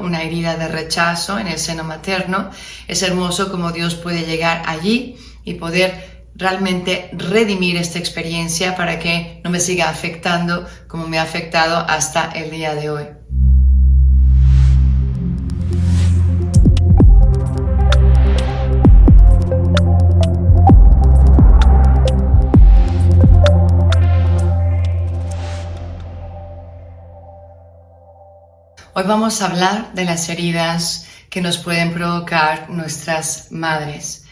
una herida de rechazo en el seno materno. Es hermoso cómo Dios puede llegar allí y poder realmente redimir esta experiencia para que no me siga afectando como me ha afectado hasta el día de hoy. Hoy vamos a hablar de las heridas que nos pueden provocar nuestras madres.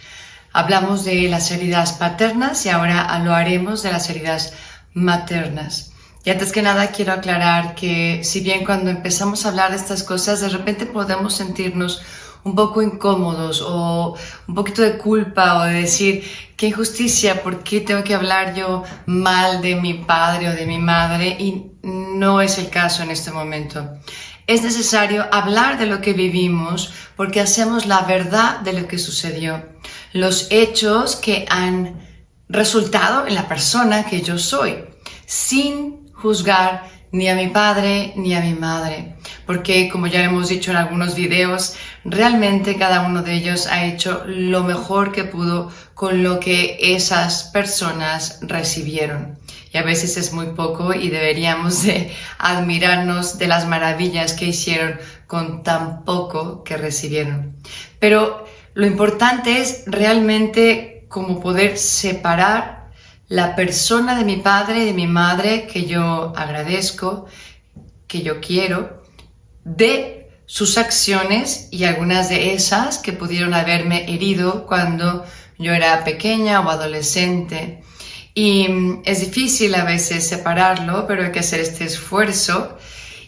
Hablamos de las heridas paternas y ahora lo haremos de las heridas maternas. Y antes que nada quiero aclarar que si bien cuando empezamos a hablar de estas cosas de repente podemos sentirnos un poco incómodos o un poquito de culpa o de decir qué injusticia, ¿por qué tengo que hablar yo mal de mi padre o de mi madre? Y no es el caso en este momento. Es necesario hablar de lo que vivimos porque hacemos la verdad de lo que sucedió, los hechos que han resultado en la persona que yo soy, sin juzgar ni a mi padre ni a mi madre, porque como ya hemos dicho en algunos videos, realmente cada uno de ellos ha hecho lo mejor que pudo con lo que esas personas recibieron. Y a veces es muy poco y deberíamos de admirarnos de las maravillas que hicieron con tan poco que recibieron. Pero lo importante es realmente como poder separar la persona de mi padre y de mi madre, que yo agradezco, que yo quiero, de sus acciones y algunas de esas que pudieron haberme herido cuando yo era pequeña o adolescente. Y es difícil a veces separarlo, pero hay que hacer este esfuerzo.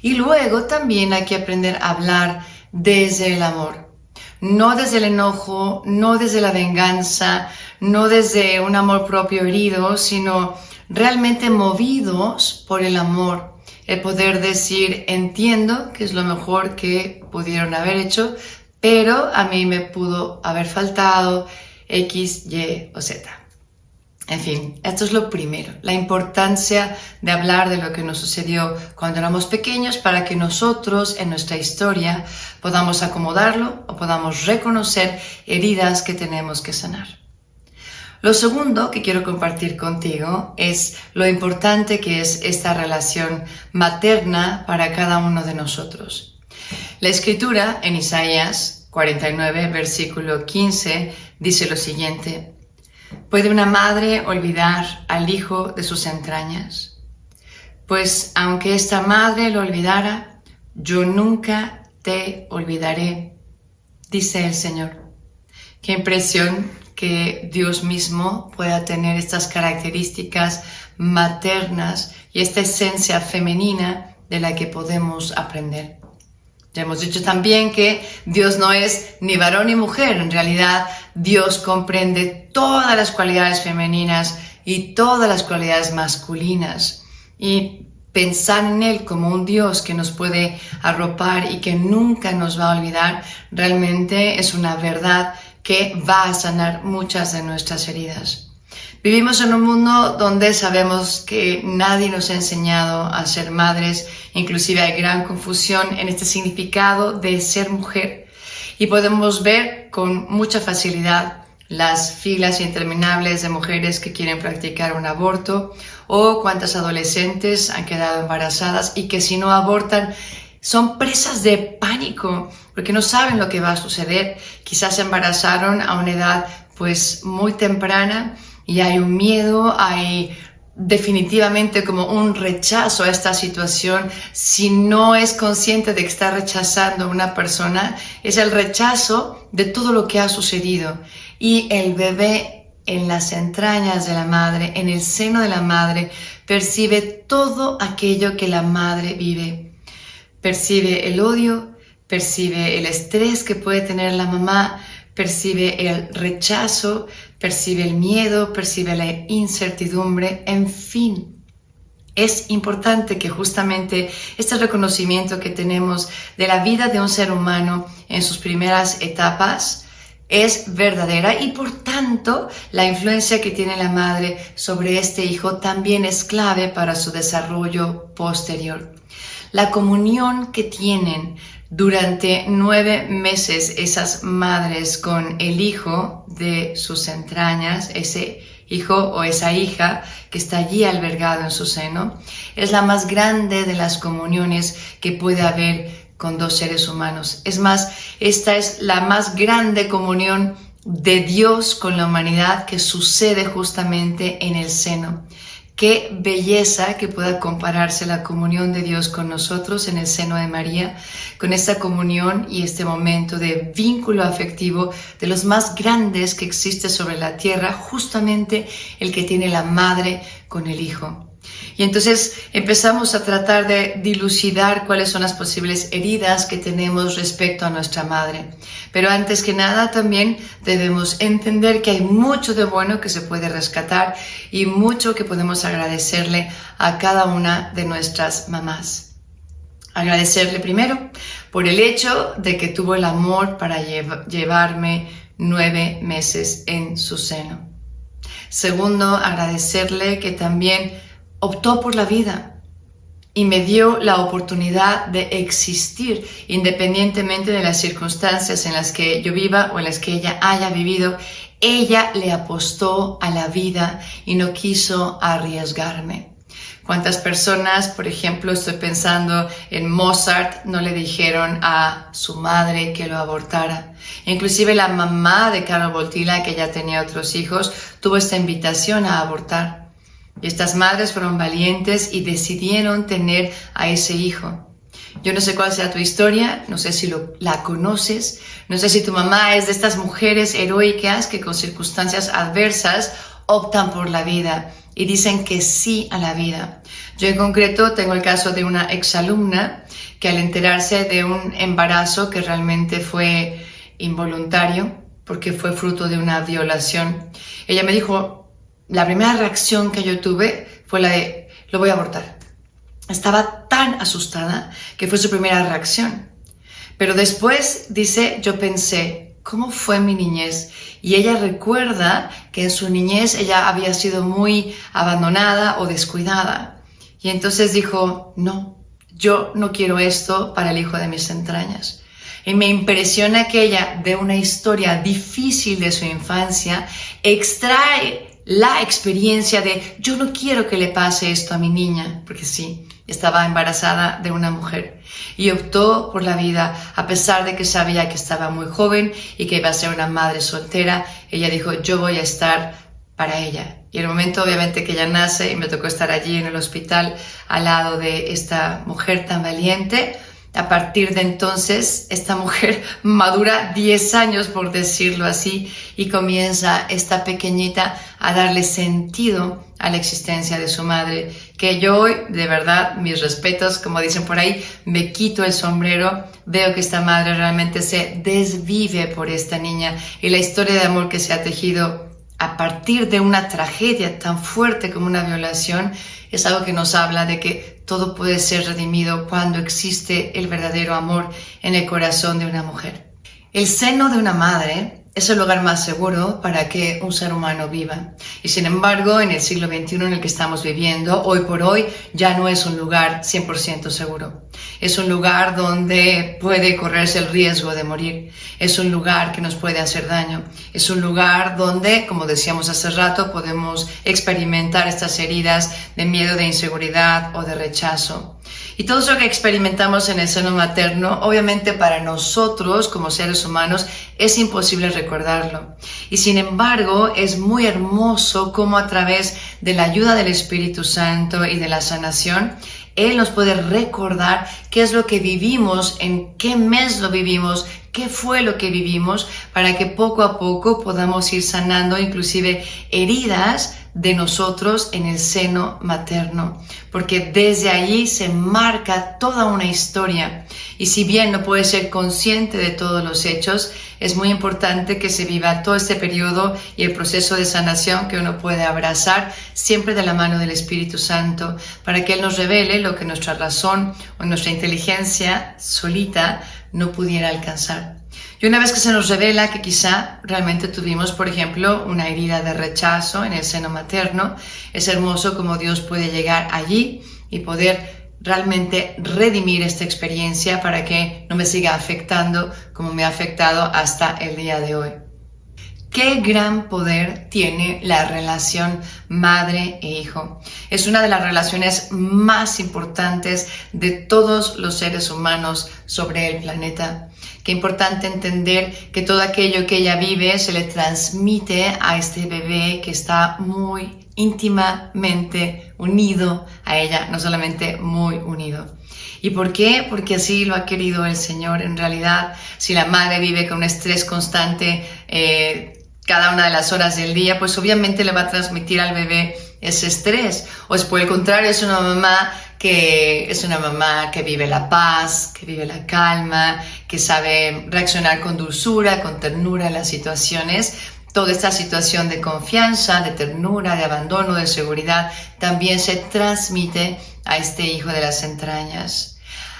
Y luego también hay que aprender a hablar desde el amor. No desde el enojo, no desde la venganza, no desde un amor propio herido, sino realmente movidos por el amor. El poder decir, entiendo que es lo mejor que pudieron haber hecho, pero a mí me pudo haber faltado X, Y o Z. En fin, esto es lo primero, la importancia de hablar de lo que nos sucedió cuando éramos pequeños para que nosotros en nuestra historia podamos acomodarlo o podamos reconocer heridas que tenemos que sanar. Lo segundo que quiero compartir contigo es lo importante que es esta relación materna para cada uno de nosotros. La escritura en Isaías 49, versículo 15, dice lo siguiente: ¿puede una madre olvidar al hijo de sus entrañas? Pues aunque esta madre lo olvidara, yo nunca te olvidaré, dice el Señor. Qué impresión que Dios mismo pueda tener estas características maternas y esta esencia femenina de la que podemos aprender. Ya hemos dicho también que Dios no es ni varón ni mujer. En realidad, Dios comprende todas las cualidades femeninas y todas las cualidades masculinas. Y pensar en Él como un Dios que nos puede arropar y que nunca nos va a olvidar, realmente es una verdad que va a sanar muchas de nuestras heridas. Vivimos en un mundo donde sabemos que nadie nos ha enseñado a ser madres, inclusive hay gran confusión en este significado de ser mujer y podemos ver con mucha facilidad las filas interminables de mujeres que quieren practicar un aborto o cuántas adolescentes han quedado embarazadas y que si no abortan son presas de pánico porque no saben lo que va a suceder. Quizás se embarazaron a una edad pues muy temprana y hay un miedo, hay definitivamente como un rechazo a esta situación. Si no es consciente de que está rechazando a una persona, es el rechazo de todo lo que ha sucedido. Y el bebé en las entrañas de la madre, en el seno de la madre, percibe todo aquello que la madre vive. Percibe el odio, percibe el estrés que puede tener la mamá, percibe el rechazo, percibe el miedo, percibe la incertidumbre, en fin. Es importante que justamente este reconocimiento que tenemos de la vida de un ser humano en sus primeras etapas es verdadera y por tanto la influencia que tiene la madre sobre este hijo también es clave para su desarrollo posterior. La comunión que tienen Durante 9 meses esas madres con el hijo de sus entrañas, ese hijo o esa hija que está allí albergado en su seno, es la más grande de las comuniones que puede haber con dos seres humanos. Es más, esta es la más grande comunión de Dios con la humanidad que sucede justamente en el seno. Qué belleza que pueda compararse la comunión de Dios con nosotros en el seno de María, con esta comunión y este momento de vínculo afectivo de los más grandes que existe sobre la tierra, justamente el que tiene la madre con el hijo. Y entonces empezamos a tratar de dilucidar cuáles son las posibles heridas que tenemos respecto a nuestra madre. Pero antes que nada también debemos entender que hay mucho de bueno que se puede rescatar y mucho que podemos agradecerle a cada una de nuestras mamás. Agradecerle primero por el hecho de que tuvo el amor para llevarme 9 meses en su seno. Segundo, agradecerle que también optó por la vida y me dio la oportunidad de existir independientemente de las circunstancias en las que yo viva o en las que ella haya vivido. Ella le apostó a la vida y no quiso arriesgarme. ¿Cuántas personas, por ejemplo, estoy pensando en Mozart, no le dijeron a su madre que lo abortara? Inclusive la mamá de Karol Wojtyla, que ya tenía otros hijos, tuvo esta invitación a abortar. Y estas madres fueron valientes y decidieron tener a ese hijo. Yo no sé cuál sea tu historia, no sé si la conoces, no sé si tu mamá es de estas mujeres heroicas que con circunstancias adversas optan por la vida y dicen que sí a la vida. Yo en concreto tengo el caso de una exalumna que al enterarse de un embarazo que realmente fue involuntario, porque fue fruto de una violación, ella me dijo, la primera reacción que yo tuve fue la de, lo voy a abortar. Estaba tan asustada que fue su primera reacción. Pero después, dice, yo pensé, ¿cómo fue mi niñez? Y ella recuerda que en su niñez ella había sido muy abandonada o descuidada. Y entonces dijo, no, yo no quiero esto para el hijo de mis entrañas. Y me impresiona que ella, de una historia difícil de su infancia, extrae la experiencia de yo no quiero que le pase esto a mi niña, porque sí, estaba embarazada de una mujer y optó por la vida a pesar de que sabía que estaba muy joven y que iba a ser una madre soltera. Ella dijo, yo voy a estar para ella. Y el momento obviamente que ella nace y me tocó estar allí en el hospital al lado de esta mujer tan valiente, a partir de entonces, esta mujer madura 10 años, por decirlo así, y comienza esta pequeñita a darle sentido a la existencia de su madre, que yo hoy, de verdad, mis respetos, como dicen por ahí, me quito el sombrero, veo que esta madre realmente se desvive por esta niña y la historia de amor que se ha tejido a partir de una tragedia tan fuerte como una violación es algo que nos habla de que todo puede ser redimido cuando existe el verdadero amor en el corazón de una mujer. El seno de una madre es el lugar más seguro para que un ser humano viva. Y sin embargo, en el siglo XXI en el que estamos viviendo, hoy por hoy, ya no es un lugar 100% seguro. Es un lugar donde puede correrse el riesgo de morir. Es un lugar que nos puede hacer daño. Es un lugar donde, como decíamos hace rato, podemos experimentar estas heridas de miedo, de inseguridad o de rechazo. Y todo eso que experimentamos en el seno materno, obviamente para nosotros como seres humanos es imposible recordarlo. Y sin embargo, es muy hermoso cómo a través de la ayuda del Espíritu Santo y de la sanación, Él nos puede recordar qué es lo que vivimos, en qué mes lo vivimos, qué fue lo que vivimos, para que poco a poco podamos ir sanando inclusive heridas de nosotros en el seno materno, porque desde allí se marca toda una historia. Y si bien no puedes ser consciente de todos los hechos, es muy importante que se viva todo este periodo y el proceso de sanación que uno puede abrazar siempre de la mano del Espíritu Santo, para que Él nos revele lo que nuestra razón o nuestra inteligencia solita no pudiera alcanzar. Y una vez que se nos revela que quizá realmente tuvimos, por ejemplo, una herida de rechazo en el seno materno, es hermoso cómo Dios puede llegar allí y poder realmente redimir esta experiencia para que no me siga afectando como me ha afectado hasta el día de hoy. Qué gran poder tiene la relación madre e hijo. Es una de las relaciones más importantes de todos los seres humanos sobre el planeta. Qué importante entender que todo aquello que ella vive se le transmite a este bebé que está muy íntimamente unido a ella, no solamente muy unido. ¿Y por qué? Porque así lo ha querido el Señor. En realidad, si la madre vive con un estrés constante, cada una de las horas del día, pues obviamente le va a transmitir al bebé ese estrés. O es por el contrario, es una mamá que vive la paz, que vive la calma, que sabe reaccionar con dulzura, con ternura a las situaciones. Toda esta situación de confianza, de ternura, de abandono, de seguridad, también se transmite a este hijo de las entrañas.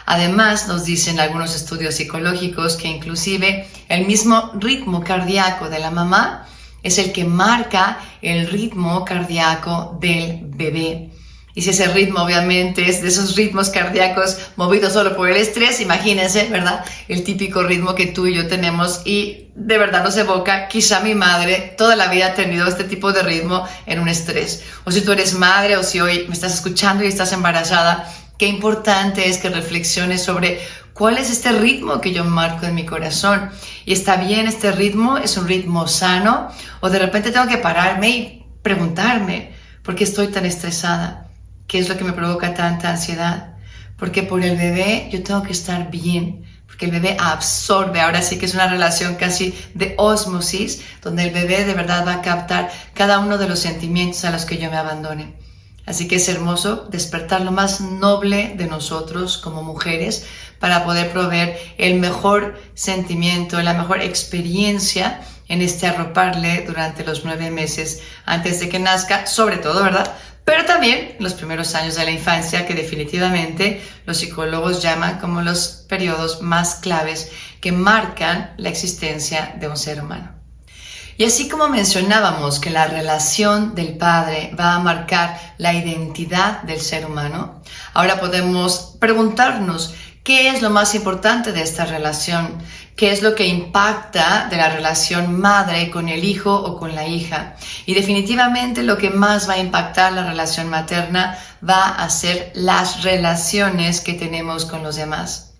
Además, nos dicen algunos estudios psicológicos que inclusive el mismo ritmo cardíaco de la mamá es el que marca el ritmo cardíaco del bebé. Y si ese ritmo obviamente es de esos ritmos cardíacos movidos solo por el estrés, imagínense, ¿verdad? El típico ritmo que tú y yo tenemos y de verdad nos evoca, quizá mi madre toda la vida ha tenido este tipo de ritmo en un estrés. O si tú eres madre o si hoy me estás escuchando y estás embarazada, qué importante es que reflexiones sobre cuál es este ritmo que yo marco en mi corazón. Y está bien, este ritmo es un ritmo sano, o de repente tengo que pararme y preguntarme, ¿por qué estoy tan estresada? ¿Qué es lo que me provoca tanta ansiedad? Porque por el bebé yo tengo que estar bien, porque el bebé absorbe. Ahora sí que es una relación casi de ósmosis, donde el bebé de verdad va a captar cada uno de los sentimientos a los que yo me abandone. Así que es hermoso despertar lo más noble de nosotros como mujeres para poder proveer el mejor sentimiento, la mejor experiencia en este arroparle durante los 9 meses antes de que nazca, sobre todo, ¿verdad? Pero también los primeros años de la infancia, que definitivamente los psicólogos llaman como los periodos más claves que marcan la existencia de un ser humano. Y así como mencionábamos que la relación del padre va a marcar la identidad del ser humano, ahora podemos preguntarnos qué es lo más importante de esta relación, qué es lo que impacta de la relación madre con el hijo o con la hija. Y definitivamente lo que más va a impactar la relación materna va a ser las relaciones que tenemos con los demás.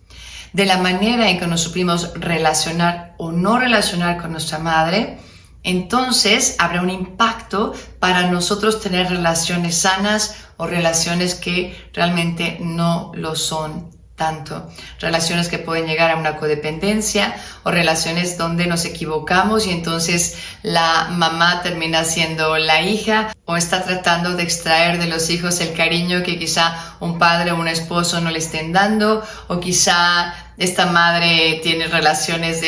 De la manera en que nos supimos relacionar o no relacionar con nuestra madre, entonces habrá un impacto para nosotros tener relaciones sanas o relaciones que realmente no lo son tanto. Relaciones que pueden llegar a una codependencia o relaciones donde nos equivocamos y entonces la mamá termina siendo la hija o está tratando de extraer de los hijos el cariño que quizá un padre o un esposo no le estén dando, o quizá esta madre tiene relaciones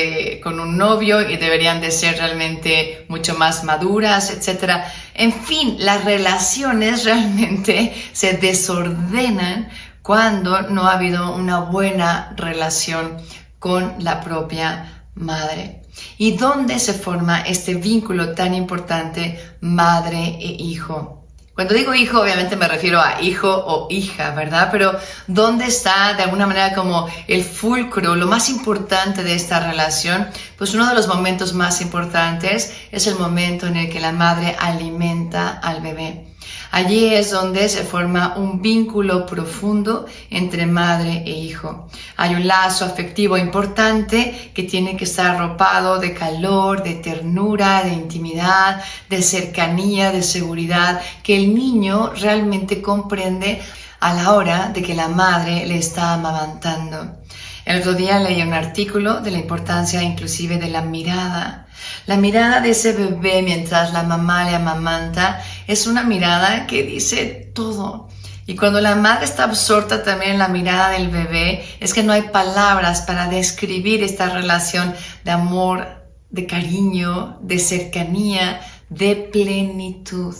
con un novio y deberían de ser realmente mucho más maduras, etc. En fin, las relaciones realmente se desordenan cuando no ha habido una buena relación con la propia madre. ¿Y dónde se forma este vínculo tan importante madre e hijo? Cuando digo hijo, obviamente me refiero a hijo o hija, ¿verdad? Pero ¿dónde está de alguna manera como el fulcro, lo más importante de esta relación? Pues uno de los momentos más importantes es el momento en el que la madre alimenta al bebé. Allí es donde se forma un vínculo profundo entre madre e hijo. Hay un lazo afectivo importante que tiene que estar arropado de calor, de ternura, de intimidad, de cercanía, de seguridad, que el niño realmente comprende a la hora de que la madre le está amamantando. El otro día leí un artículo de la importancia inclusive de la mirada. La mirada de ese bebé mientras la mamá le amamanta es una mirada que dice todo. Y cuando la madre está absorta también en la mirada del bebé, es que no hay palabras para describir esta relación de amor, de cariño, de cercanía, de plenitud.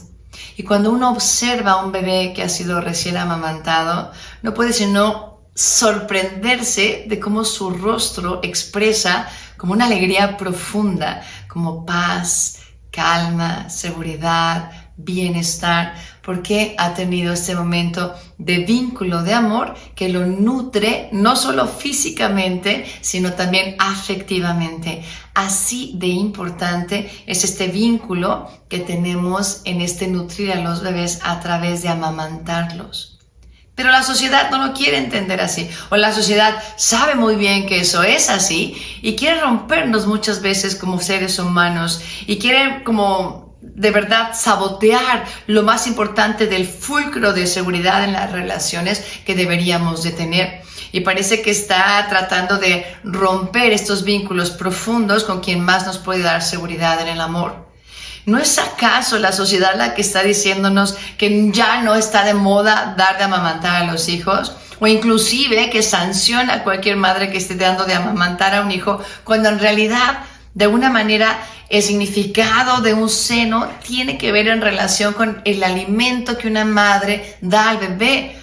Y cuando uno observa a un bebé que ha sido recién amamantado, no puede sino sorprenderse de cómo su rostro expresa como una alegría profunda, como paz, calma, seguridad, bienestar, porque ha tenido este momento de vínculo de amor que lo nutre no solo físicamente, sino también afectivamente. Así de importante es este vínculo que tenemos en este nutrir a los bebés a través de amamantarlos. Pero la sociedad no lo quiere entender así, o la sociedad sabe muy bien que eso es así y quiere rompernos muchas veces como seres humanos y quiere como de verdad sabotear lo más importante del fulcro de seguridad en las relaciones que deberíamos de tener. Y parece que está tratando de romper estos vínculos profundos con quien más nos puede dar seguridad en el amor. ¿No es acaso la sociedad la que está diciéndonos que ya no está de moda dar de amamantar a los hijos? O inclusive que sanciona a cualquier madre que esté dando de amamantar a un hijo, cuando en realidad, de alguna manera, el significado de un seno tiene que ver en relación con el alimento que una madre da al bebé.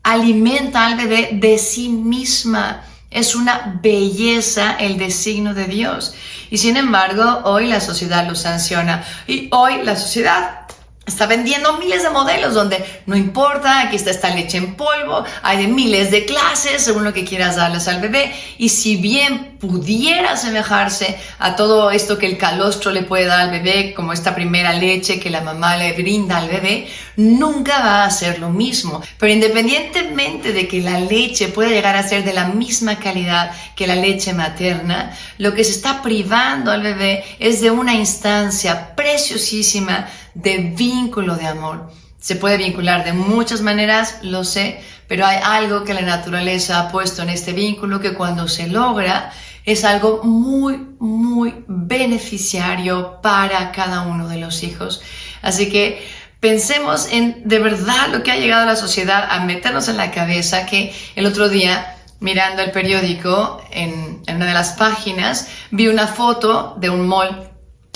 Alimenta al bebé de sí misma. Es una belleza el designio de Dios. Y sin embargo, hoy la sociedad lo sanciona. Y hoy la sociedad está vendiendo miles de modelos donde no importa, aquí está esta leche en polvo, hay de miles de clases según lo que quieras darles al bebé. Y si bien pudiera asemejarse a todo esto que el calostro le puede dar al bebé, como esta primera leche que la mamá le brinda al bebé, nunca va a ser lo mismo. Pero independientemente de que la leche pueda llegar a ser de la misma calidad que la leche materna, lo que se está privando al bebé es de una instancia preciosísima de vínculo de amor. Se puede vincular de muchas maneras, lo sé, pero hay algo que la naturaleza ha puesto en este vínculo que cuando se logra es algo muy, muy beneficiario para cada uno de los hijos. Así que pensemos en de verdad lo que ha llegado a la sociedad a meternos en la cabeza, que el otro día, mirando el periódico, en una de las páginas, vi una foto de un mall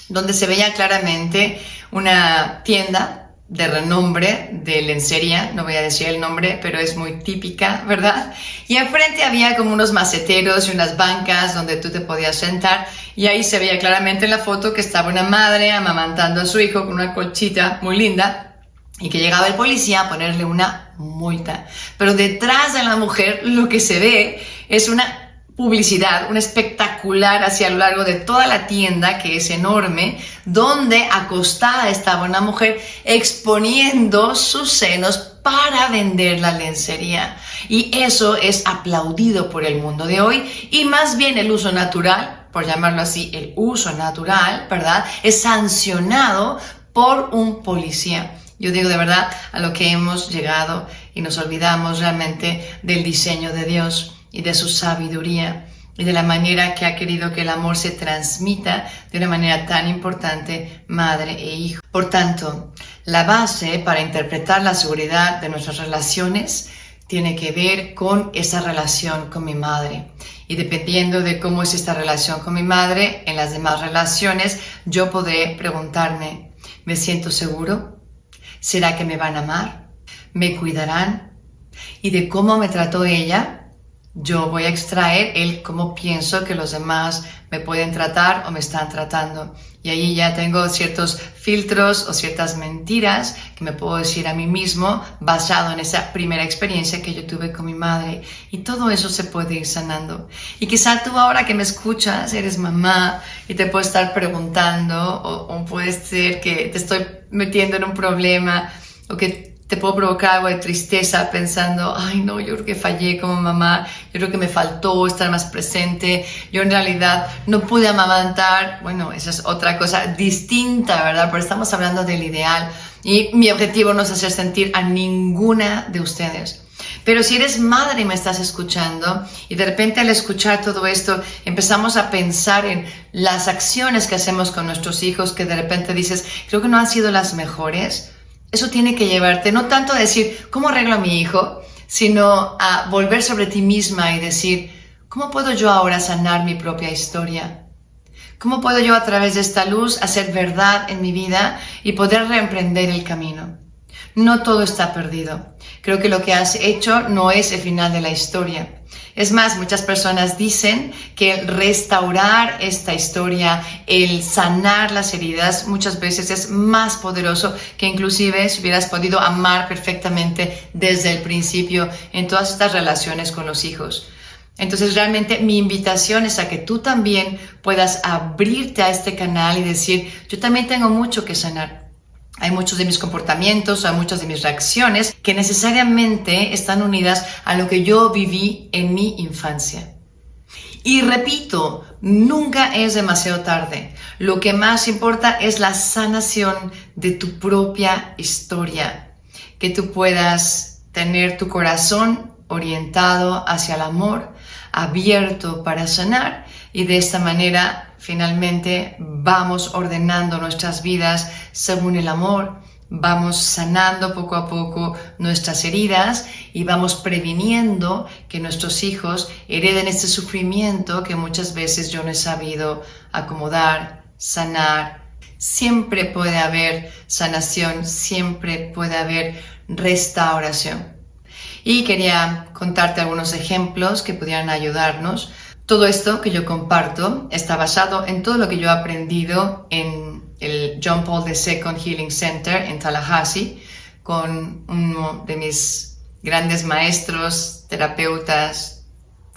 donde se veía claramente una tienda de renombre de lencería, no voy a decir el nombre, pero es muy típica, ¿verdad? Y enfrente había como unos maceteros y unas bancas donde tú te podías sentar, y ahí se veía claramente en la foto que estaba una madre amamantando a su hijo con una colchita muy linda, y que llegaba el policía a ponerle una multa. Pero detrás de la mujer lo que se ve es una publicidad, un espectacular hacia lo largo de toda la tienda, que es enorme, donde acostada estaba una mujer exponiendo sus senos para vender la lencería. Y eso es aplaudido por el mundo de hoy, y más bien el uso natural, por llamarlo así, el uso natural, ¿verdad?, es sancionado por un policía. Yo digo de verdad a lo que hemos llegado y nos olvidamos realmente del diseño de Dios y de su sabiduría y de la manera que ha querido que el amor se transmita de una manera tan importante, madre e hijo. Por tanto, la base para interpretar la seguridad de nuestras relaciones tiene que ver con esa relación con mi madre. Y dependiendo de cómo es esta relación con mi madre, en las demás relaciones, yo podré preguntarme, ¿me siento seguro? ¿Será que me van a amar? ¿Me cuidarán? Y de cómo me trató ella, yo voy a extraer el cómo pienso que los demás me pueden tratar o me están tratando. Y ahí ya tengo ciertos filtros o ciertas mentiras que me puedo decir a mí mismo basado en esa primera experiencia que yo tuve con mi madre. Y todo eso se puede ir sanando. Y quizá tú ahora que me escuchas eres mamá y te puedes estar preguntando o puede ser que te estoy metiendo en un problema o que te puedo provocar algo de tristeza pensando, ay no, yo creo que fallé como mamá, yo creo que me faltó estar más presente, yo en realidad no pude amamantar. Bueno, esa es otra cosa distinta, ¿verdad? Pero estamos hablando del ideal y mi objetivo no es hacer sentir a ninguna de ustedes. Pero si eres madre y me estás escuchando y de repente al escuchar todo esto empezamos a pensar en las acciones que hacemos con nuestros hijos que de repente dices, creo que no han sido las mejores, eso tiene que llevarte no tanto a decir, ¿cómo arreglo a mi hijo?, sino a volver sobre ti misma y decir, ¿cómo puedo yo ahora sanar mi propia historia? ¿Cómo puedo yo a través de esta luz hacer verdad en mi vida y poder reemprender el camino? No todo está perdido. Creo que lo que has hecho no es el final de la historia. Es más, muchas personas dicen que el restaurar esta historia, el sanar las heridas, muchas veces es más poderoso que inclusive si hubieras podido amar perfectamente desde el principio en todas estas relaciones con los hijos. Entonces realmente mi invitación es a que tú también puedas abrirte a este canal y decir, yo también tengo mucho que sanar. Hay muchos de mis comportamientos, hay muchas de mis reacciones que necesariamente están unidas a lo que yo viví en mi infancia. Y repito, nunca es demasiado tarde. Lo que más importa es la sanación de tu propia historia. Que tú puedas tener tu corazón orientado hacia el amor, abierto para sanar, y de esta manera finalmente vamos ordenando nuestras vidas según el amor, vamos sanando poco a poco nuestras heridas y vamos previniendo que nuestros hijos hereden este sufrimiento que muchas veces yo no he sabido acomodar, sanar. Siempre puede haber sanación, siempre puede haber restauración. Y quería contarte algunos ejemplos que pudieran ayudarnos. Todo esto que yo comparto está basado en todo lo que yo he aprendido en el John Paul II Healing Center en Tallahassee con uno de mis grandes maestros, terapeutas,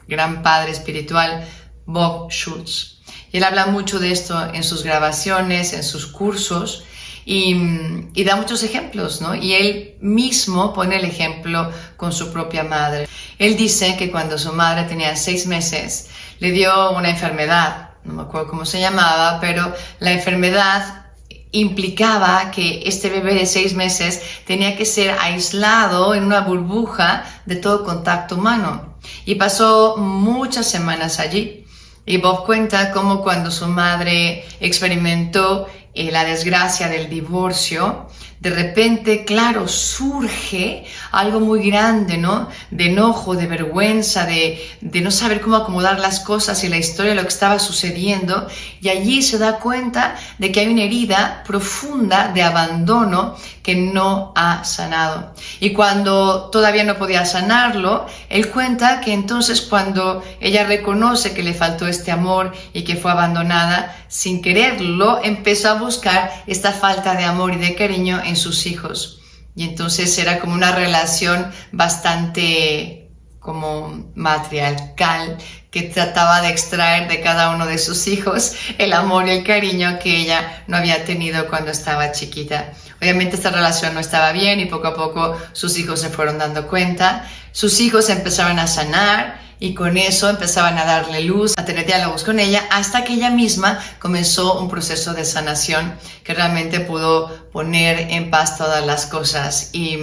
gran padre espiritual, Bob Schultz. Y él habla mucho de esto en sus grabaciones, en sus cursos, y da muchos ejemplos, ¿no? Y él mismo pone el ejemplo con su propia madre. Él dice que cuando su madre tenía 6 meses, le dio una enfermedad, no me acuerdo cómo se llamaba, pero la enfermedad implicaba que este bebé de 6 meses tenía que ser aislado en una burbuja de todo contacto humano. Y pasó muchas semanas allí. Y Bob cuenta cómo cuando su madre experimentó la desgracia del divorcio, de repente, claro, surge algo muy grande, ¿no? De enojo, de vergüenza, de no saber cómo acomodar las cosas y la historia de lo que estaba sucediendo. Y allí se da cuenta de que hay una herida profunda de abandono que no ha sanado. Y cuando todavía no podía sanarlo, él cuenta que entonces cuando ella reconoce que le faltó este amor y que fue abandonada, sin quererlo, empezó a buscar esta falta de amor y de cariño en sus hijos. Y entonces era como una relación bastante como matriarcal que trataba de extraer de cada uno de sus hijos el amor y el cariño que ella no había tenido cuando estaba chiquita. Obviamente esta relación no estaba bien y poco a poco sus hijos se fueron dando cuenta. Sus hijos empezaron a sanar y con eso empezaban a darle luz, a tener diálogos con ella, hasta que ella misma comenzó un proceso de sanación que realmente pudo poner en paz todas las cosas. Y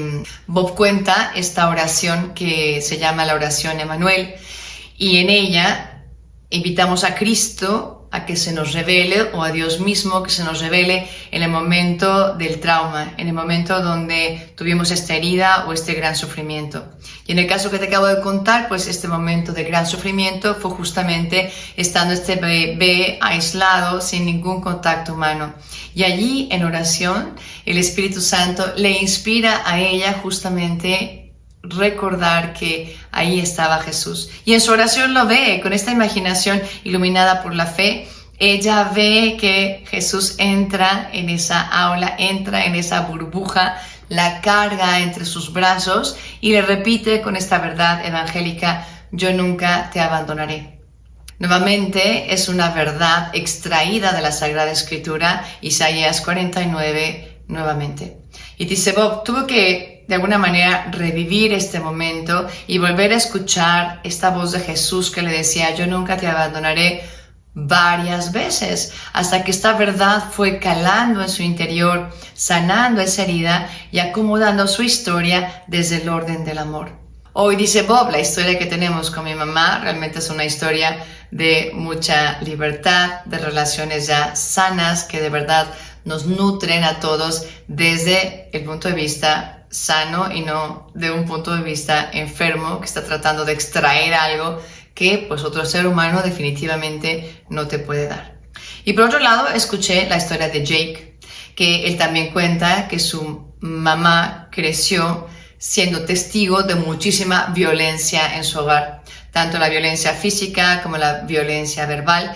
Bob cuenta esta oración que se llama la oración Emmanuel, y en ella invitamos a Cristo a que se nos revele, o a Dios mismo que se nos revele en el momento del trauma, en el momento donde tuvimos esta herida o este gran sufrimiento. Y en el caso que te acabo de contar, pues este momento de gran sufrimiento fue justamente estando este bebé aislado, sin ningún contacto humano. Y allí, en oración, el Espíritu Santo le inspira a ella justamente recordar que ahí estaba Jesús. Y en su oración lo ve, con esta imaginación iluminada por la fe. Ella ve que Jesús entra en esa aula, entra en esa burbuja, la carga entre sus brazos y le repite con esta verdad evangélica: yo nunca te abandonaré. Nuevamente es una verdad extraída de la Sagrada Escritura, Isaías 49, nuevamente. Y dice Bob, tuvo que de alguna manera revivir este momento y volver a escuchar esta voz de Jesús que le decía: yo nunca te abandonaré, varias veces, hasta que esta verdad fue calando en su interior, sanando esa herida y acomodando su historia desde el orden del amor. Hoy, dice Bob, la historia que tenemos con mi mamá realmente es una historia de mucha libertad, de relaciones ya sanas que de verdad nos nutren a todos desde el punto de vista sano y no de un punto de vista enfermo que está tratando de extraer algo que pues otro ser humano definitivamente no te puede dar. Y por otro lado, escuché la historia de Jake, que él también cuenta que su mamá creció siendo testigo de muchísima violencia en su hogar, tanto la violencia física como la violencia verbal.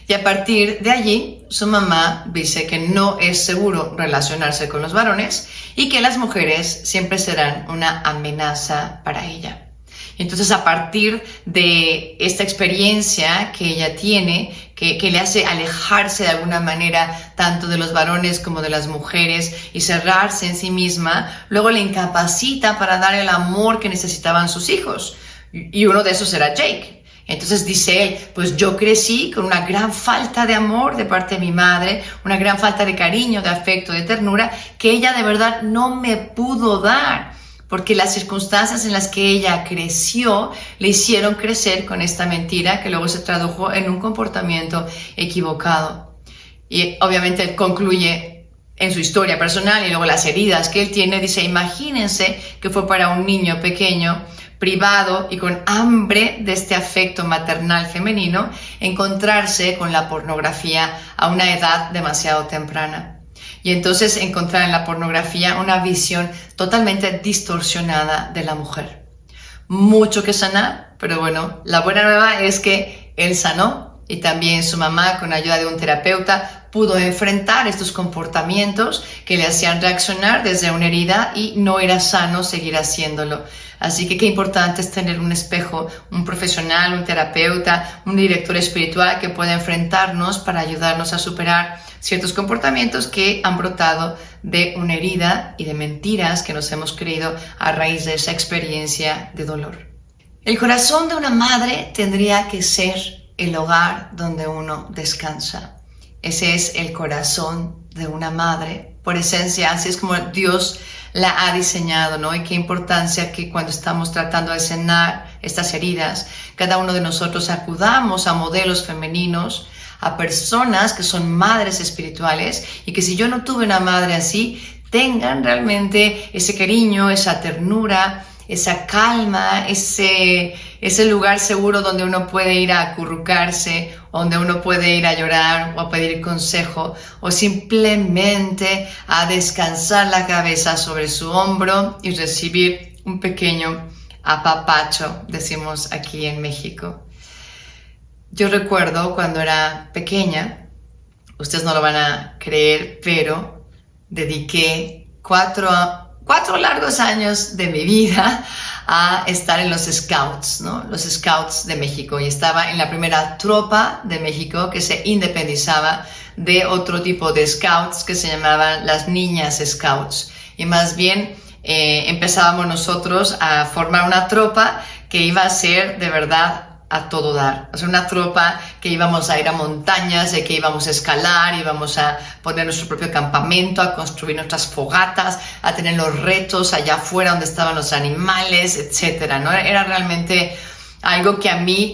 Y a partir de allí, su mamá dice que no es seguro relacionarse con los varones y que las mujeres siempre serán una amenaza para ella. Entonces, a partir de esta experiencia que ella tiene, que le hace alejarse de alguna manera tanto de los varones como de las mujeres y cerrarse en sí misma, luego le incapacita para dar el amor que necesitaban sus hijos. Y uno de esos era Jake. Entonces dice él, pues yo crecí con una gran falta de amor de parte de mi madre, una gran falta de cariño, de afecto, de ternura, que ella de verdad no me pudo dar. Porque las circunstancias en las que ella creció le hicieron crecer con esta mentira que luego se tradujo en un comportamiento equivocado. Y obviamente él concluye en su historia personal y luego las heridas que él tiene, dice, imagínense que fue para un niño pequeño, privado y con hambre de este afecto maternal femenino, encontrarse con la pornografía a una edad demasiado temprana. Y entonces encontrar en la pornografía una visión totalmente distorsionada de la mujer. Mucho que sanar, pero bueno, la buena nueva es que él sanó y también su mamá, con ayuda de un terapeuta, pudo enfrentar estos comportamientos que le hacían reaccionar desde una herida y no era sano seguir haciéndolo. Así que qué importante es tener un espejo, un profesional, un terapeuta, un director espiritual que pueda enfrentarnos para ayudarnos a superar ciertos comportamientos que han brotado de una herida y de mentiras que nos hemos creído a raíz de esa experiencia de dolor. El corazón de una madre tendría que ser el hogar donde uno descansa. Ese es el corazón de una madre. Por esencia, así es como Dios la ha diseñado, ¿no? Y qué importancia que cuando estamos tratando de sanar estas heridas, cada uno de nosotros acudamos a modelos femeninos, a personas que son madres espirituales y que si yo no tuve una madre así, tengan realmente ese cariño, esa ternura, esa calma, ese lugar seguro donde uno puede ir a acurrucarse, donde uno puede ir a llorar o a pedir consejo o simplemente a descansar la cabeza sobre su hombro y recibir un pequeño apapacho, decimos aquí en México. Yo recuerdo cuando era pequeña, ustedes no lo van a creer, pero dediqué cuatro largos años de mi vida a estar en los Scouts, ¿no? Los Scouts de México. Y estaba en la primera tropa de México que se independizaba de otro tipo de Scouts que se llamaban las Niñas Scouts. Y más bien empezábamos nosotros a formar una tropa que iba a ser de verdad a todo dar. O sea, una tropa que íbamos a ir a montañas, de que íbamos a escalar, íbamos a poner nuestro propio campamento, a construir nuestras fogatas, a tener los retos allá afuera donde estaban los animales, etcétera, ¿no? Era realmente algo que a mí,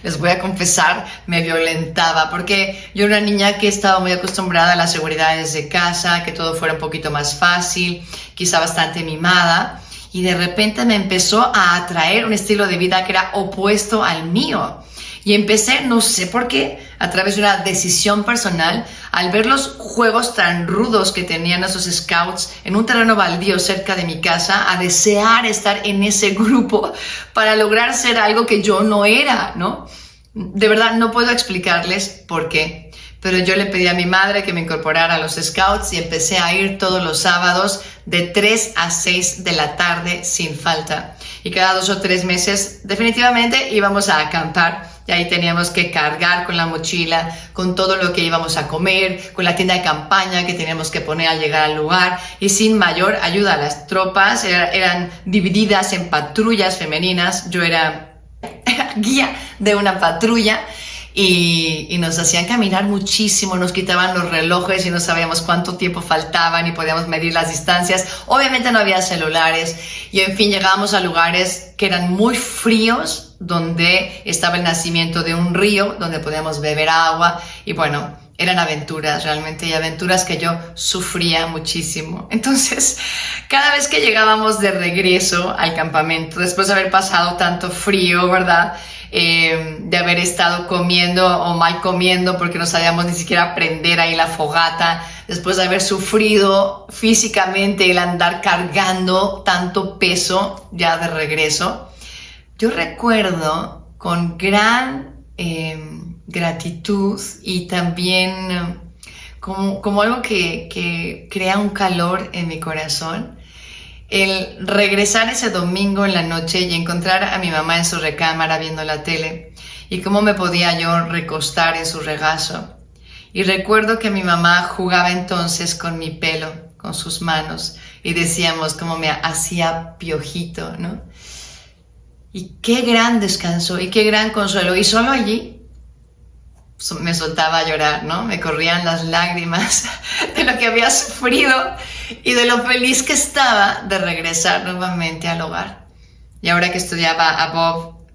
les voy a confesar, me violentaba, porque yo era una niña que estaba muy acostumbrada a las seguridades de casa, que todo fuera un poquito más fácil, quizá bastante mimada, y de repente me empezó a atraer un estilo de vida que era opuesto al mío. Y empecé, no sé por qué, a través de una decisión personal, al ver los juegos tan rudos que tenían esos scouts en un terreno baldío cerca de mi casa, a desear estar en ese grupo para lograr ser algo que yo no era, ¿no? De verdad, no puedo explicarles por qué. Pero yo le pedí a mi madre que me incorporara a los Scouts y empecé a ir todos los sábados de 3 a 6 de la tarde sin falta. Y cada 2 o 3 meses definitivamente íbamos a acampar y ahí teníamos que cargar con la mochila, con todo lo que íbamos a comer, con la tienda de campaña que teníamos que poner al llegar al lugar y sin mayor ayuda. Las tropas eran divididas en patrullas femeninas. Yo era guía de una patrulla. Y nos hacían caminar muchísimo, nos quitaban los relojes y no sabíamos cuánto tiempo faltaban y podíamos medir las distancias. Obviamente no había celulares y en fin llegábamos a lugares que eran muy fríos donde estaba el nacimiento de un río donde podíamos beber agua y bueno, eran aventuras realmente y aventuras que yo sufría muchísimo. Entonces, cada vez que llegábamos de regreso al campamento, después de haber pasado tanto frío, ¿verdad? De haber estado comiendo o mal comiendo porque no sabíamos ni siquiera prender ahí la fogata, después de haber sufrido físicamente el andar cargando tanto peso ya de regreso, yo recuerdo con gran gratitud y también como algo que crea un calor en mi corazón, el regresar ese domingo en la noche y encontrar a mi mamá en su recámara viendo la tele y cómo me podía yo recostar en su regazo. Y recuerdo que mi mamá jugaba entonces con mi pelo, con sus manos, y decíamos cómo me hacía piojito, ¿no? Y qué gran descanso y qué gran consuelo. Y solo allí me soltaba a llorar, ¿no? Me corrían las lágrimas de lo que había sufrido y de lo feliz que estaba de regresar nuevamente al hogar. Y ahora que estudiaba a Bob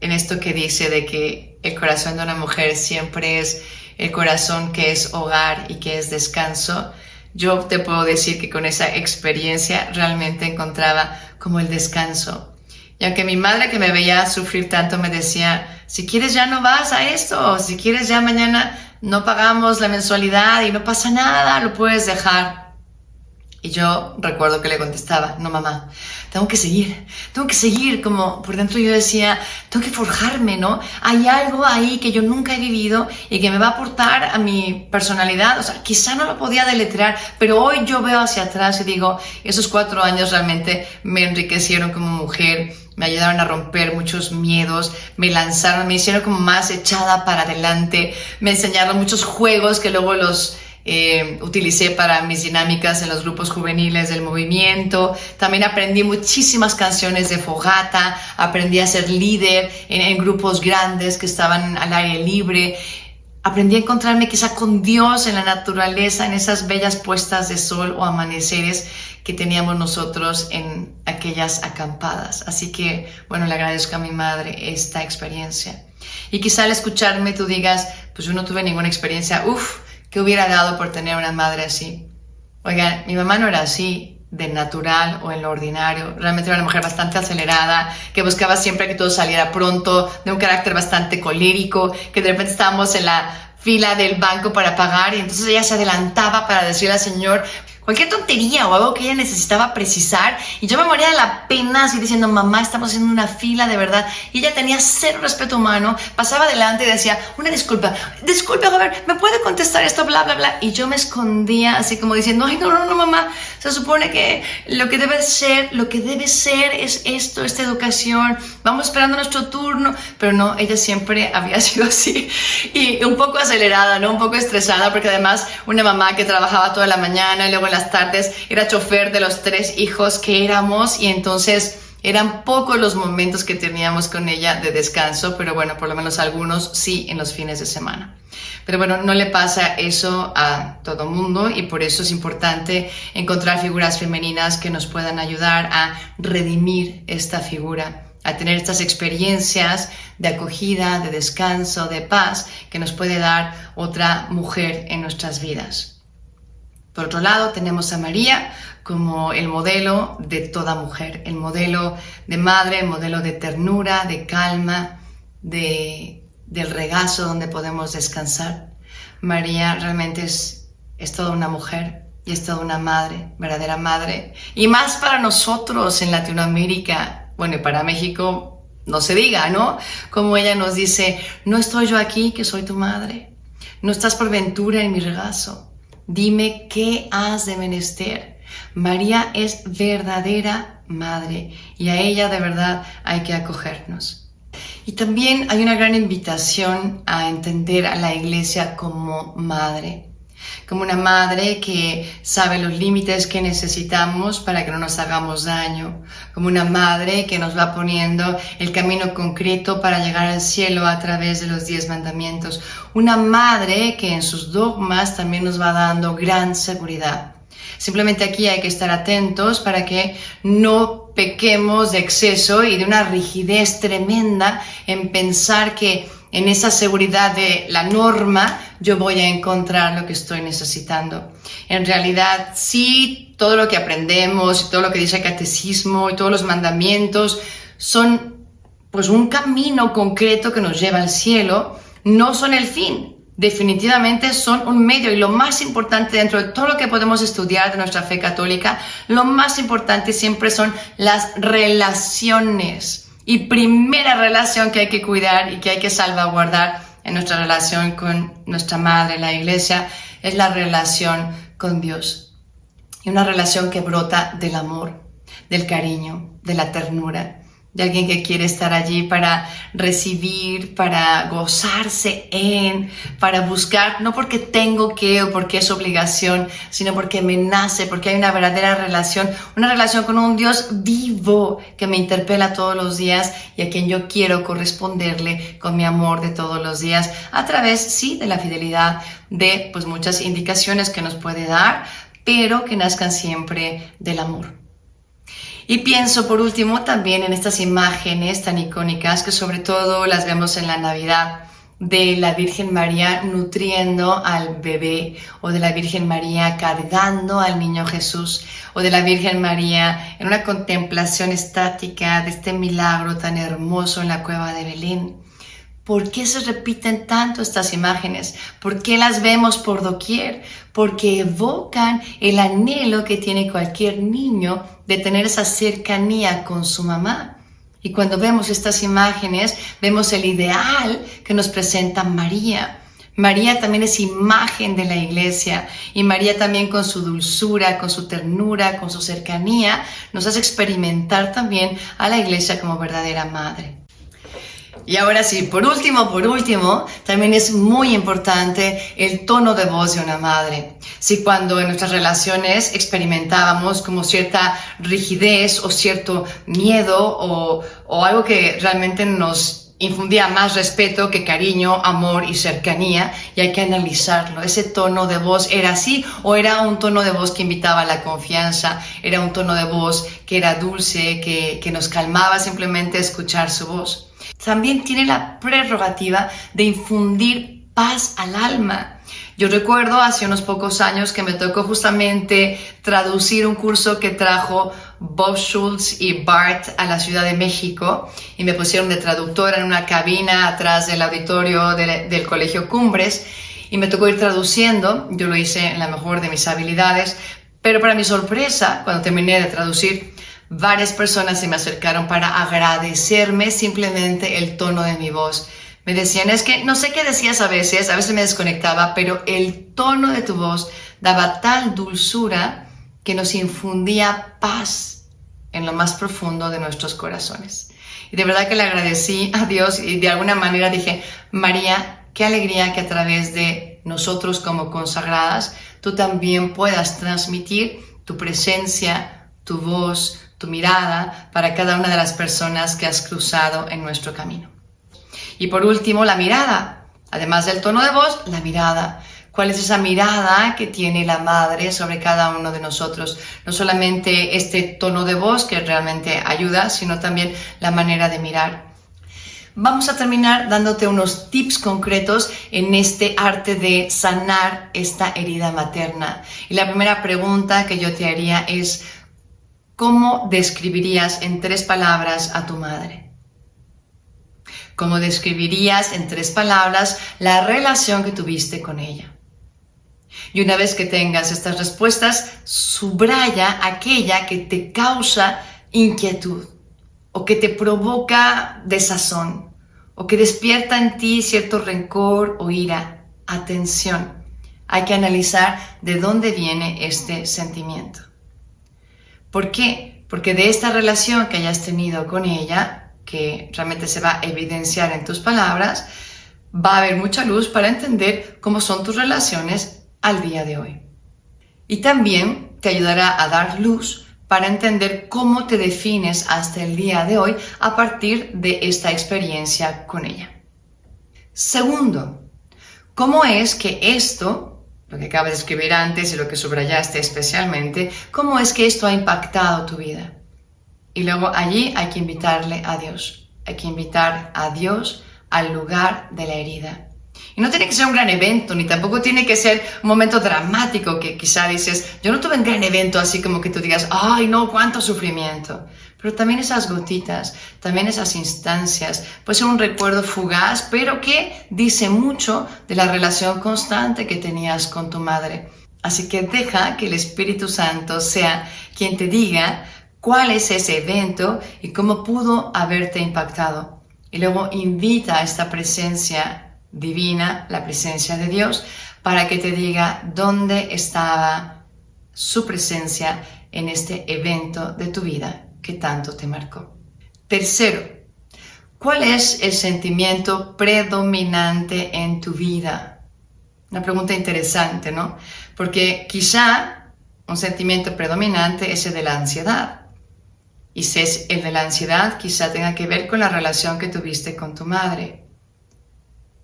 en esto que dice de que el corazón de una mujer siempre es el corazón que es hogar y que es descanso, yo te puedo decir que con esa experiencia realmente encontraba como el descanso. Y aunque mi madre, que me veía sufrir tanto, me decía, si quieres ya no vas a esto, o si quieres ya mañana no pagamos la mensualidad y no pasa nada, lo puedes dejar. Y yo recuerdo que le contestaba, no mamá, tengo que seguir, como por dentro yo decía, tengo que forjarme, ¿no? Hay algo ahí que yo nunca he vivido y que me va a aportar a mi personalidad, o sea, quizá no lo podía deletrear, pero hoy yo veo hacia atrás y digo, esos 4 años realmente me enriquecieron como mujer, me ayudaron a romper muchos miedos, me lanzaron, me hicieron como más echada para adelante, me enseñaron muchos juegos que luego los utilicé para mis dinámicas en los grupos juveniles del movimiento. También aprendí muchísimas canciones de fogata, aprendí a ser líder en grupos grandes que estaban al aire libre. Aprendí a encontrarme quizá con Dios en la naturaleza, en esas bellas puestas de sol o amaneceres que teníamos nosotros en aquellas acampadas. Así que, bueno, le agradezco a mi madre esta experiencia. Y quizá al escucharme tú digas, pues yo no tuve ninguna experiencia, ¿qué hubiera dado por tener una madre así? Oigan, mi mamá no era así de natural o en lo ordinario. Realmente era una mujer bastante acelerada, que buscaba siempre que todo saliera pronto, de un carácter bastante colérico, que de repente estábamos en la fila del banco para pagar y entonces ella se adelantaba para decirle al señor cualquier tontería o algo que ella necesitaba precisar y yo me moría de la pena así diciendo, mamá, estamos haciendo una fila de verdad, y ella tenía cero respeto humano, pasaba adelante y decía, una disculpa, joven, ¿me puede contestar esto? Bla, bla, bla, y yo me escondía así como diciendo, ay, no, mamá, se supone que lo que debe ser es esto, esta educación, vamos esperando nuestro turno, pero no, ella siempre había sido así y un poco acelerada, ¿no? Un poco estresada, porque además una mamá que trabajaba toda la mañana y luego en las tardes era chofer de los 3 hijos que éramos y entonces eran pocos los momentos que teníamos con ella de descanso, pero bueno, por lo menos algunos sí en los fines de semana. Pero bueno, no le pasa eso a todo mundo y por eso es importante encontrar figuras femeninas que nos puedan ayudar a redimir esta figura, a tener estas experiencias de acogida, de descanso, de paz que nos puede dar otra mujer en nuestras vidas. Por otro lado, tenemos a María como el modelo de toda mujer, el modelo de madre, el modelo de ternura, de calma, del regazo donde podemos descansar. María realmente es toda una mujer y es toda una madre, verdadera madre. Y más para nosotros en Latinoamérica, bueno, y para México no se diga, ¿no? Como ella nos dice, no estoy yo aquí, que soy tu madre. No estás por ventura en mi regazo. Dime qué has de menester. María es verdadera madre y a ella de verdad hay que acogernos. Y también hay una gran invitación a entender a la iglesia como madre. Como una madre que sabe los límites que necesitamos para que no nos hagamos daño. Como una madre que nos va poniendo el camino concreto para llegar al cielo a través de los 10 mandamientos. Una madre que en sus dogmas también nos va dando gran seguridad. Simplemente aquí hay que estar atentos para que no pequemos de exceso y de una rigidez tremenda en pensar que en esa seguridad de la norma yo voy a encontrar lo que estoy necesitando. En realidad, sí, todo lo que aprendemos y todo lo que dice el catecismo y todos los mandamientos son pues un camino concreto que nos lleva al cielo, no son el fin. Definitivamente son un medio, y lo más importante dentro de todo lo que podemos estudiar de nuestra fe católica, lo más importante siempre son las relaciones. Y primera relación que hay que cuidar y que hay que salvaguardar en nuestra relación con nuestra madre, la iglesia, es la relación con Dios. Y una relación que brota del amor, del cariño, de la ternura, de alguien que quiere estar allí para recibir, para gozarse para buscar, no porque tengo que o porque es obligación, sino porque me nace, porque hay una verdadera relación, una relación con un Dios vivo que me interpela todos los días y a quien yo quiero corresponderle con mi amor de todos los días, a través, sí, de la fidelidad, de pues muchas indicaciones que nos puede dar, pero que nazcan siempre del amor. Y pienso por último también en estas imágenes tan icónicas que sobre todo las vemos en la Navidad, de la Virgen María nutriendo al bebé, o de la Virgen María cargando al niño Jesús, o de la Virgen María en una contemplación estática de este milagro tan hermoso en la cueva de Belén. ¿Por qué se repiten tanto estas imágenes? ¿Por qué las vemos por doquier? Porque evocan el anhelo que tiene cualquier niño de tener esa cercanía con su mamá. Y cuando vemos estas imágenes, vemos el ideal que nos presenta María. María también es imagen de la iglesia, y María también con su dulzura, con su ternura, con su cercanía, nos hace experimentar también a la iglesia como verdadera madre. Y ahora sí, por último, también es muy importante el tono de voz de una madre. Si cuando en nuestras relaciones experimentábamos como cierta rigidez o cierto miedo o algo que realmente nos infundía más respeto que cariño, amor y cercanía, y hay que analizarlo. ¿Ese tono de voz era así o era un tono de voz que invitaba a la confianza? ¿Era un tono de voz que era dulce, que nos calmaba simplemente escuchar su voz? También tiene la prerrogativa de infundir paz al alma. Yo recuerdo hace unos pocos años que me tocó justamente traducir un curso que trajo Bob Schultz y Bart a la Ciudad de México, y me pusieron de traductora en una cabina atrás del auditorio del Colegio Cumbres, y me tocó ir traduciendo. Yo lo hice en la mejor de mis habilidades, pero para mi sorpresa, cuando terminé de traducir, varias personas se me acercaron para agradecerme simplemente el tono de mi voz. Me decían, es que no sé qué decías a veces me desconectaba, pero el tono de tu voz daba tal dulzura que nos infundía paz en lo más profundo de nuestros corazones. Y de verdad que le agradecí a Dios, y de alguna manera dije, María, qué alegría que a través de nosotros como consagradas, tú también puedas transmitir tu presencia, tu voz, tu mirada para cada una de las personas que has cruzado en nuestro camino. Y por último, la mirada. Además del tono de voz, la mirada. ¿Cuál es esa mirada que tiene la madre sobre cada uno de nosotros? No solamente este tono de voz que realmente ayuda, sino también la manera de mirar. Vamos a terminar dándote unos tips concretos en este arte de sanar esta herida materna. Y la primera pregunta que yo te haría es, ¿cómo describirías en 3 palabras a tu madre? ¿Cómo describirías en 3 palabras la relación que tuviste con ella? Y una vez que tengas estas respuestas, subraya aquella que te causa inquietud, o que te provoca desazón, o que despierta en ti cierto rencor o ira. Atención, hay que analizar de dónde viene este sentimiento. ¿Por qué? Porque de esta relación que hayas tenido con ella, que realmente se va a evidenciar en tus palabras, va a haber mucha luz para entender cómo son tus relaciones al día de hoy. Y también te ayudará a dar luz para entender cómo te defines hasta el día de hoy a partir de esta experiencia con ella. Segundo, ¿cómo es que esto, lo que acabas de escribir antes y lo que subrayaste especialmente, cómo es que esto ha impactado tu vida. Y luego allí hay que invitarle a Dios. Hay que invitar a Dios al lugar de la herida. Y no tiene que ser un gran evento, ni tampoco tiene que ser un momento dramático que quizá dices, yo no tuve un gran evento así como que tú digas, ¡ay no, cuánto sufrimiento! Pero también esas gotitas, también esas instancias, puede ser un recuerdo fugaz, pero que dice mucho de la relación constante que tenías con tu madre. Así que deja que el Espíritu Santo sea quien te diga cuál es ese evento y cómo pudo haberte impactado. Y luego invita a esta presencia divina, la presencia de Dios, para que te diga dónde estaba su presencia en este evento de tu vida que tanto te marcó. Tercero, ¿cuál es el sentimiento predominante en tu vida? Una pregunta interesante, ¿no? Porque quizá un sentimiento predominante es el de la ansiedad. Y si es el de la ansiedad, quizá tenga que ver con la relación que tuviste con tu madre.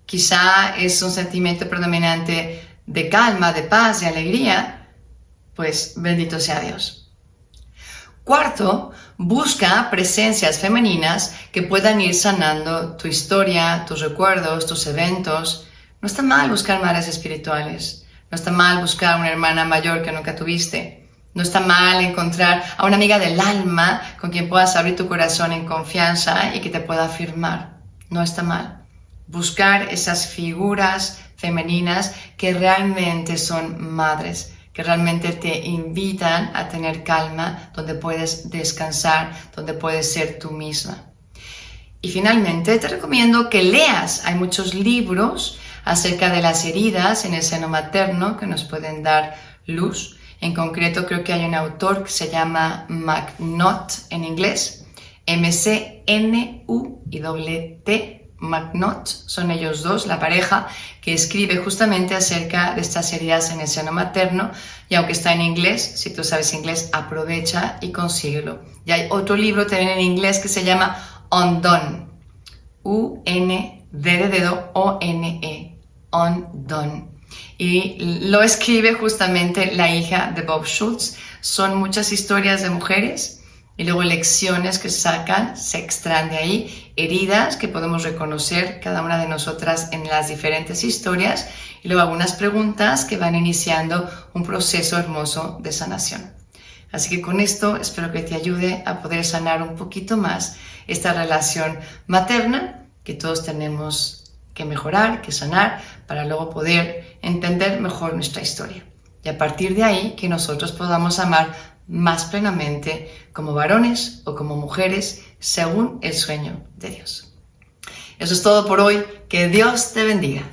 Quizá es un sentimiento predominante de calma, de paz, de alegría. Pues bendito sea Dios. Cuarto, busca presencias femeninas que puedan ir sanando tu historia, tus recuerdos, tus eventos. No está mal buscar madres espirituales. No está mal buscar una hermana mayor que nunca tuviste. No está mal encontrar a una amiga del alma con quien puedas abrir tu corazón en confianza y que te pueda afirmar. No está mal. Buscar esas figuras femeninas que realmente son madres, que realmente te invitan a tener calma, donde puedes descansar, donde puedes ser tú misma. Y finalmente te recomiendo que leas. Hay muchos libros acerca de las heridas en el seno materno que nos pueden dar luz. En concreto creo que hay un autor que se llama McNutt en inglés, M-C-N-U-T, McNutt, son ellos dos, la pareja, que escribe justamente acerca de estas heridas en el seno materno, y aunque está en inglés, si tú sabes inglés, aprovecha y consíguelo. Y hay otro libro también en inglés que se llama Undone, U-N-D de dedo, O-N-E, Undone. Y lo escribe justamente la hija de Bob Schultz. Son muchas historias de mujeres y luego lecciones que sacan, se extraen de ahí, heridas que podemos reconocer cada una de nosotras en las diferentes historias y luego algunas preguntas que van iniciando un proceso hermoso de sanación. Así que con esto espero que te ayude a poder sanar un poquito más esta relación materna que todos tenemos que mejorar, que sanar, para luego poder entender mejor nuestra historia. Y a partir de ahí que nosotros podamos amar más plenamente como varones o como mujeres según el sueño de Dios. Eso es todo por hoy. Que Dios te bendiga.